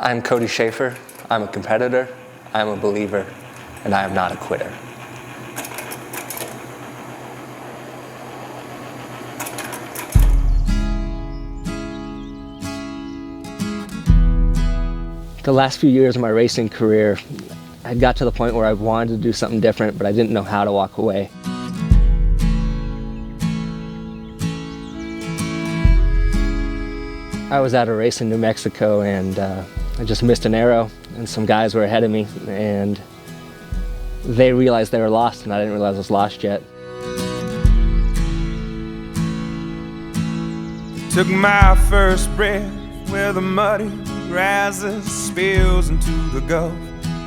I'm Cody Schafer. I'm a competitor, I'm a believer, and I am not a quitter. The last few years of my racing career, I got to the point where I wanted to do something different, but I didn't know how to walk away. I was at a race in New Mexico and I just missed an arrow, and some guys were ahead of me, and they realized they were lost, and I didn't realize I was lost yet. Took my first breath where the muddy rises, spills into the Gulf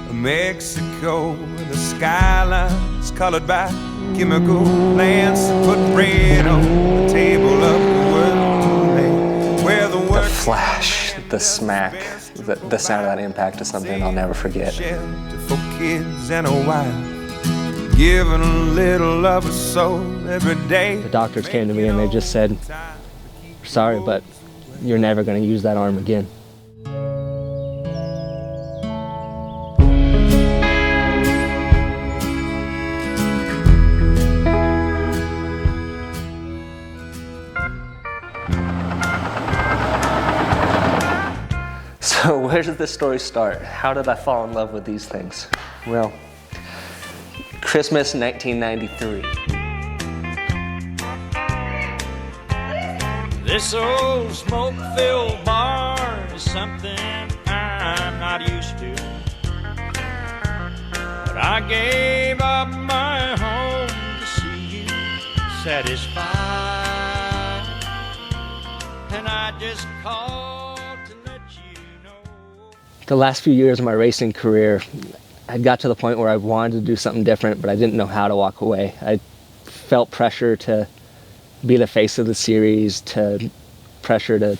of Mexico, where the skyline's colored by chemical plants that put bread on the table of the world, where the flash, the smack, the sound of that impact is something I'll never forget. For kids and a wife, giving a little of a soul every day. The doctors came to me and they just said, "Sorry, but you're never going to use that arm again." So where did this story start? How did I fall in love with these things? Well, Christmas 1993. This old smoke-filled bar is something I'm not used to. But I gave up my home to see you satisfied. And I just called to let you know. The last few years of my racing career, I got to the point where I wanted to do something different, but I didn't know how to walk away. I felt pressure to be the face of the series, to pressure to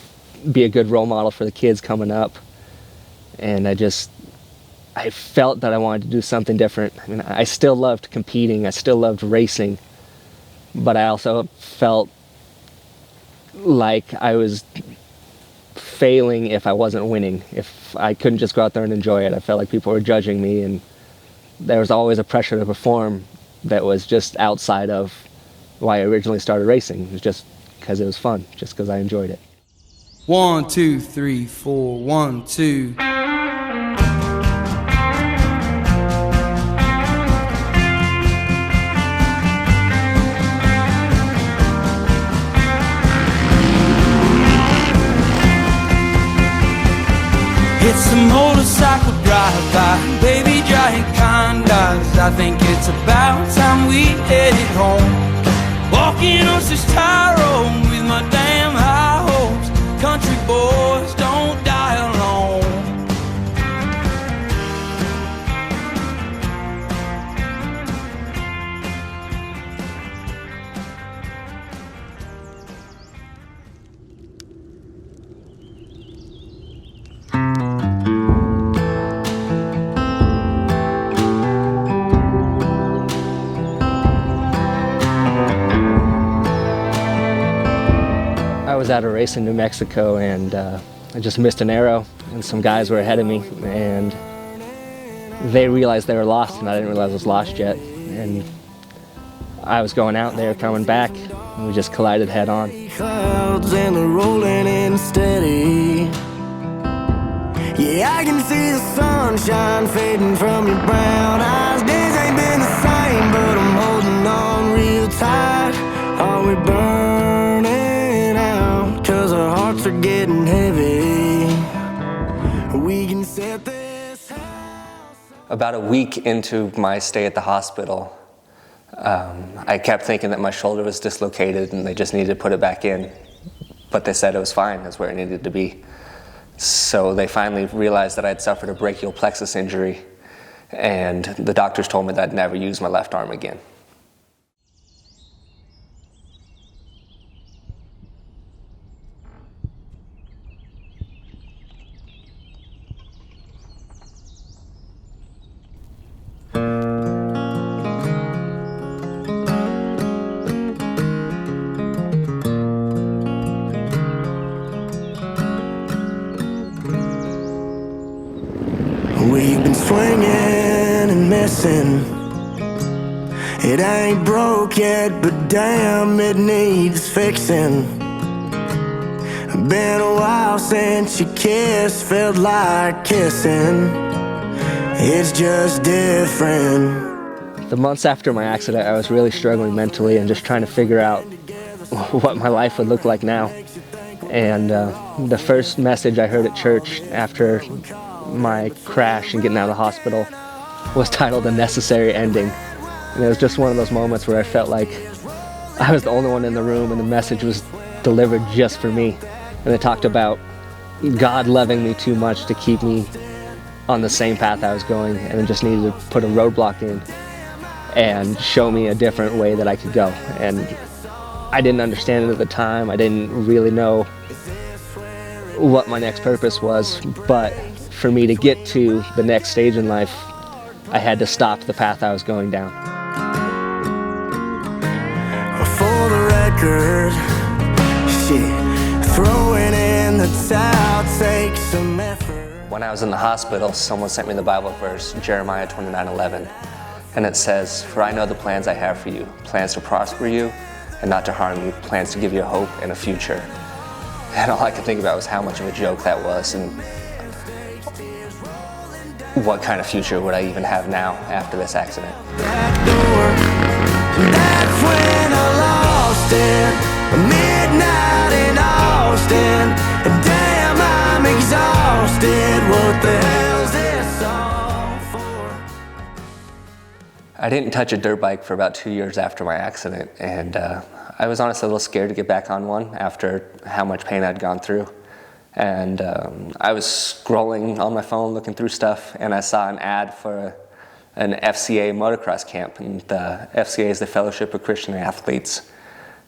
be a good role model for the kids coming up. And I felt that I wanted to do something different. I mean, I still loved competing, I still loved racing, but I also felt like I was failing if I wasn't winning, if I couldn't just go out there and enjoy it. I felt like people were judging me, and there was always a pressure to perform that was just outside of why I originally started racing. It was just because it was fun, just because I enjoyed it. 1, 2, 3, 4, 1, 2. It's a motorcycle drive-by, baby giant condos. I think it's about time we headed home. Walking on this tie road with my damn high hopes. Country boys don't die alone. I was at a race in New Mexico and I just missed an arrow, and some guys were ahead of me, and they realized they were lost, and I didn't realize I was lost yet. And I was going out, they were coming back, and we just collided head on. Clouds and they're rolling in steady. Yeah, I can see the sunshine fading from your brown eyes. Days ain't been the same, but I'm holding on real tight. Are we burning out? 'Cause our hearts are getting heavy. We can set this house. About a week into my stay at the hospital, I kept thinking that my shoulder was dislocated and they just needed to put it back in. But they said it was fine, that's where it needed to be. So they finally realized that I'd suffered a brachial plexus injury, and the doctors told me that I'd never use my left arm again. We've been swinging and missing. It ain't broke yet, but damn, it needs fixing. Been a while since you kissed, felt like kissing. It's just different. The months after my accident, I was really struggling mentally and just trying to figure out what my life would look like now. And the first message I heard at church after my crash and getting out of the hospital was titled "A Necessary Ending." And it was just one of those moments where I felt like I was the only one in the room and the message was delivered just for me. And it talked about God loving me too much to keep me on the same path I was going, and it just needed to put a roadblock in and show me a different way that I could go. And I didn't understand it at the time. I didn't really know what my next purpose was, but for me to get to the next stage in life, I had to stop the path I was going down. For the record, shit, throwing in the towel takes some effort. When I was in the hospital, someone sent me the Bible verse, Jeremiah 29:11, and it says, "For I know the plans I have for you, plans to prosper you and not to harm you, plans to give you a hope and a future." And all I could think about was how much of a joke that was, and what kind of future would I even have now after this accident. That door, that's when I lost it. Midnight in Austin. Damn, I'm exhausted. What the hell's this all for? I didn't touch a dirt bike for about 2 years after my accident, and I was honestly a little scared to get back on one after how much pain I'd gone through. And I was scrolling on my phone looking through stuff, and I saw an ad for an FCA motocross camp, and the FCA is the Fellowship of Christian Athletes,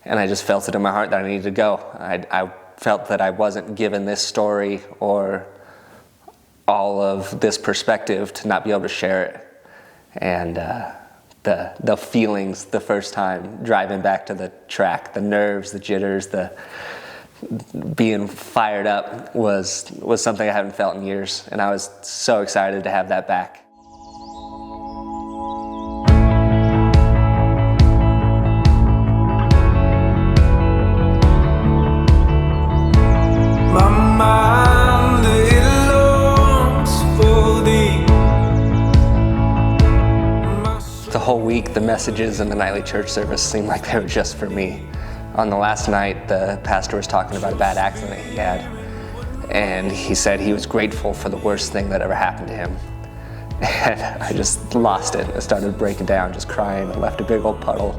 and I just felt it in my heart that I needed to go. I felt that I wasn't given this story or all of this perspective to not be able to share it. And the feelings the first time driving back to the track, the nerves, the jitters, the being fired up was something I haven't felt in years, and I was so excited to have that back. My mind, it longs for thee. The whole week, the messages in the nightly church service seemed like they were just for me. On the last night, the pastor was talking about a bad accident he had, and he said he was grateful for the worst thing that ever happened to him. And I just lost it. I started breaking down, just crying. I left a big old puddle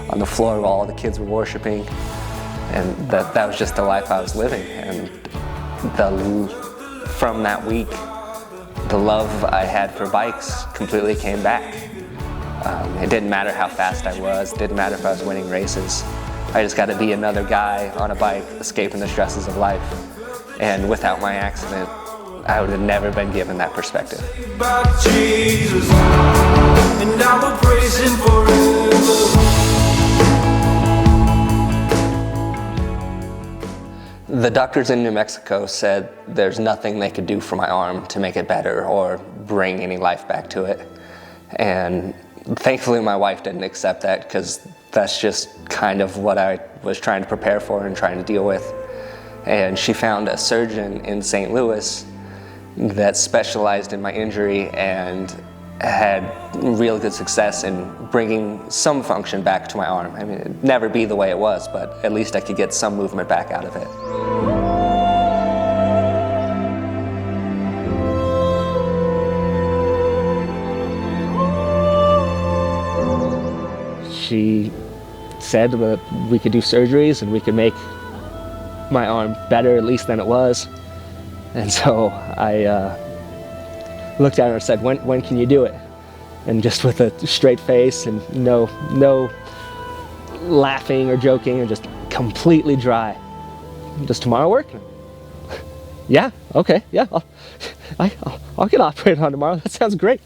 on the floor while all the kids were worshiping, and that was just the life I was living. And from that week, the love I had for bikes completely came back. It didn't matter how fast I was, it didn't matter if I was winning races. I just got to be another guy on a bike escaping the stresses of life. And without my accident, I would have never been given that perspective. About Jesus, and I will praise him forever. The doctors in New Mexico said there's nothing they could do for my arm to make it better or bring any life back to it. And thankfully my wife didn't accept that, because that's just kind of what I was trying to prepare for and trying to deal with. And she found a surgeon in St. Louis that specialized in my injury and had real good success in bringing some function back to my arm. I mean, it'd never be the way it was, but at least I could get some movement back out of it. She said that we could do surgeries and we could make my arm better, at least than it was. And so I looked at her and said, when can you do it? And just with a straight face and no laughing or joking, or just completely dry. Does tomorrow work? Yeah, okay, yeah, I'll get operated on tomorrow. That sounds great.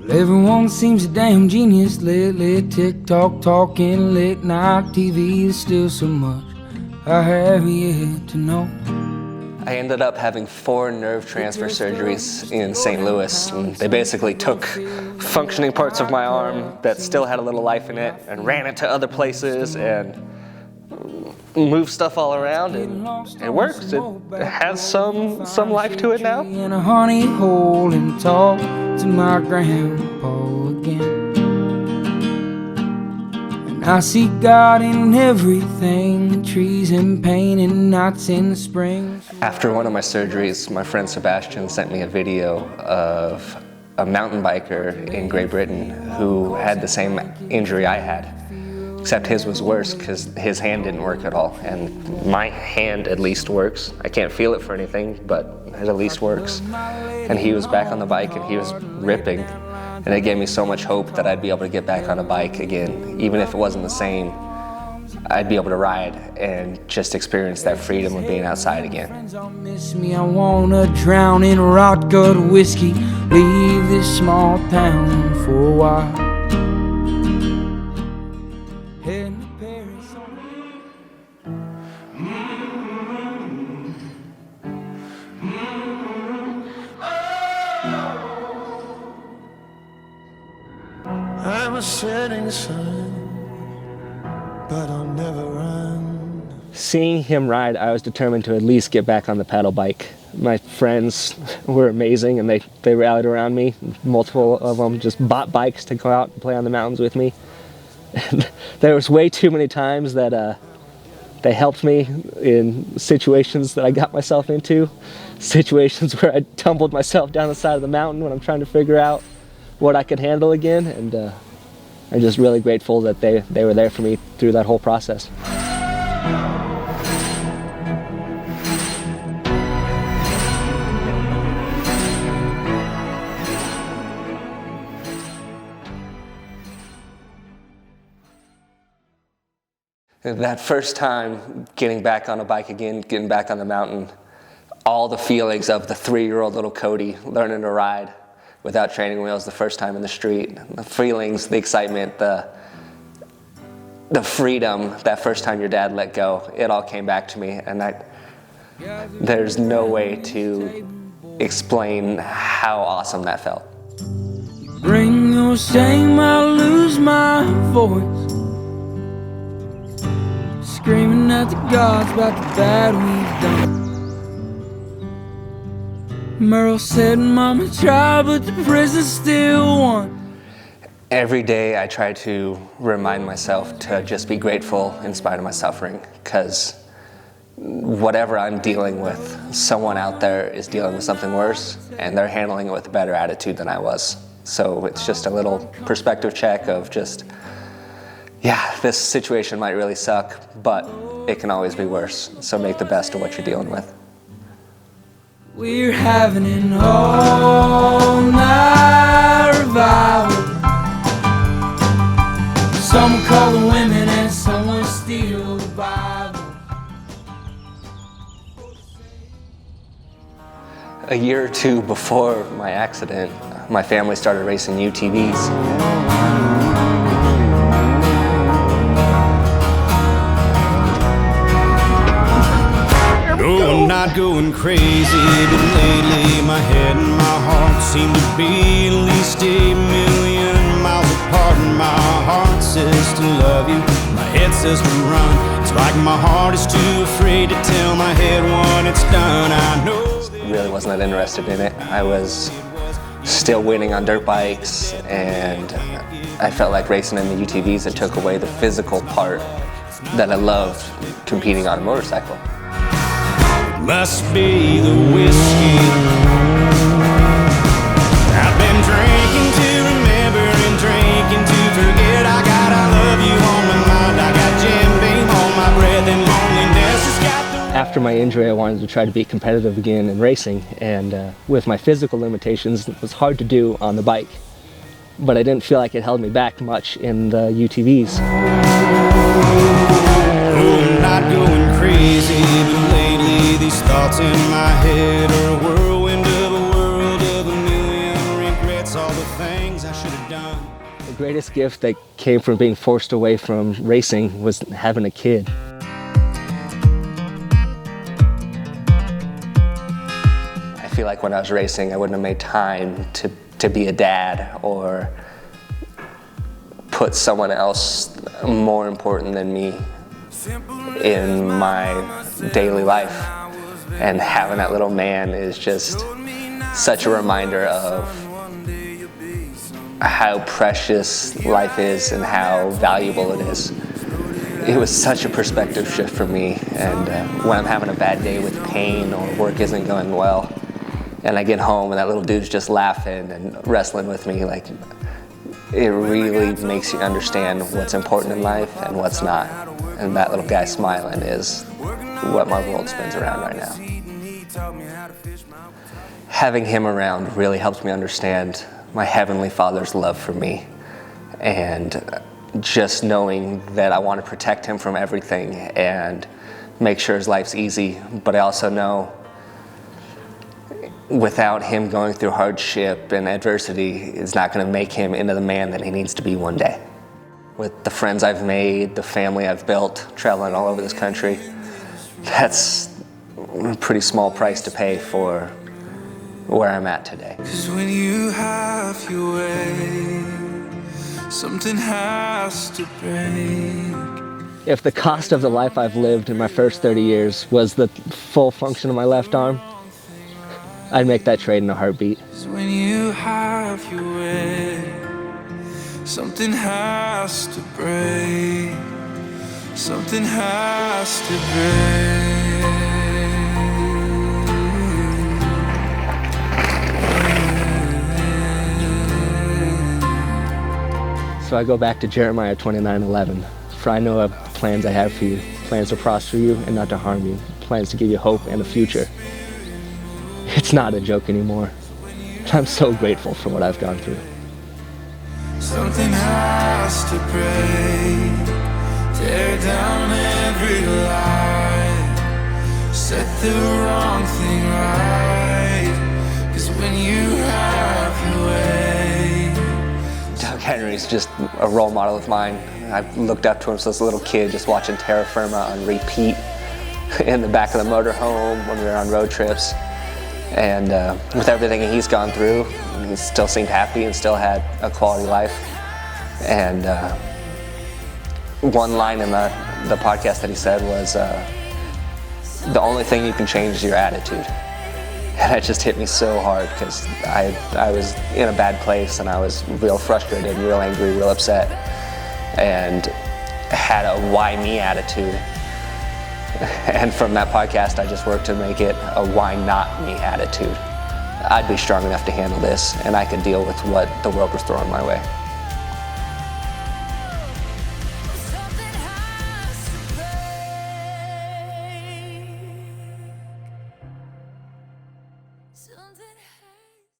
Well, everyone seems a damn genius lately. TikTok talking, late night TV. There's still so much I have yet to know. I ended up having 4 nerve transfer surgeries in St. Louis. And they basically took functioning parts of my arm that still had a little life in it and ran it to other places and moved stuff all around, and it works. It has some life to it now. In a honey hole and talk to my grandpa again. I see God in everything, trees in pain and nights in the spring. After one of my surgeries, my friend Sebastian sent me a video of a mountain biker in Great Britain who had the same injury I had, except his was worse because his hand didn't work at all. And my hand at least works. I can't feel it for anything, but it at least works. And he was back on the bike and he was ripping. And it gave me so much hope that I'd be able to get back on a bike again. Even if it wasn't the same, I'd be able to ride and just experience that freedom of being outside again. Miss me, I wanna drown in rot gut whiskey, leave this small town for a while. Heading to Paris on I'm a setting sun, but I'll never run. Seeing him ride, I was determined to at least get back on the paddle bike. My friends were amazing and they rallied around me. Multiple of them just bought bikes to go out and play on the mountains with me. And there was way too many times that they helped me in situations that I got myself into. Situations where I tumbled myself down the side of the mountain when I'm trying to figure out what I could handle again, and I'm just really grateful that they were there for me through that whole process. That first time getting back on a bike again, getting back on the mountain, all the feelings of the 3-year-old little Cody learning to ride without training wheels the first time in the street, the feelings, the excitement, the freedom that first time your dad let go, it all came back to me, and there's no way to explain how awesome that felt. bring your shame, I'll lose my voice, screaming at the gods about the bad we've done. Merle said, Mama tried, but the prison still won. Every day I try to remind myself to just be grateful in spite of my suffering, because whatever I'm dealing with, someone out there is dealing with something worse, and they're handling it with a better attitude than I was. So it's just a little perspective check of just, yeah, this situation might really suck, but it can always be worse. So make the best of what you're dealing with. We're having an all-night revival. Some call the women and some will steal the Bible. A year or two before my accident, my family started racing UTVs. No, I'm not going crazy, but lately my head and my heart seem to be at least 1,000,000 miles apart. And my heart says to love you, my head says to run. It's like my heart is too afraid to tell my head when it's done. I know Really wasn't that interested in it. I was still winning on dirt bikes, and I felt like racing in the UTVs, it took away the physical part that I loved competing on a motorcycle. must be the whiskey I've been drinking to remember and drinking to forget. I gotta love you on my mind. I got Jim Beam on my breath, and loneliness has got the... After my injury, I wanted to try to be competitive again in racing, and with my physical limitations, it was hard to do on the bike. But I didn't feel like it held me back much in the UTVs. Oh, I'm not going crazy, but lately these thoughts in my head are a whirlwind of a world of 1,000,000 regrets. All the things things I should have done. The greatest gift that came from being forced away from racing was having a kid. I feel like when I was racing, I wouldn't have made time to be a dad or put someone else more important than me in my daily life. And having that little man is just such a reminder of how precious life is and how valuable it is. It was such a perspective shift for me, and when I'm having a bad day with pain or work isn't going well, and I get home and that little dude's just laughing and wrestling with me, like, it really makes you understand what's important in life and what's not. And that little guy smiling is what my world spins around right now. Having him around really helps me understand my Heavenly Father's love for me, and just knowing that I want to protect him from everything and make sure his life's easy. But I also know without him going through hardship and adversity, it's not going to make him into the man that he needs to be one day. With the friends I've made, the family I've built, traveling all over this country, that's a pretty small price to pay for where I'm at today. 'Cause when you have your way, something has to break. If the cost of the life I've lived in my first 30 years was the full function of my left arm, I'd make that trade in a heartbeat. 'Cause when you have your way, something has to break. Something has to break. So I go back to Jeremiah 29:11. For I know of plans I have for you, plans to prosper you and not to harm you, plans to give you hope and a future. It's not a joke anymore. I'm so grateful for what I've gone through. Something has to break. Tear down every lie. Set the wrong thing right. 'Cause when you have your way. Doug Henry's just a role model of mine. I've looked up to him since a little kid, just watching Terra Firma on repeat in the back of the motorhome when we were on road trips. And with everything he's gone through, he still seemed happy and still had a quality life. And one line in the podcast that he said was, the only thing you can change is your attitude. And that just hit me so hard, because I was in a bad place and I was real frustrated, real angry, real upset, and had a why me attitude. And from that podcast, I just worked to make it a why not me attitude. I'd be strong enough to handle this, and I could deal with what the world was throwing my way.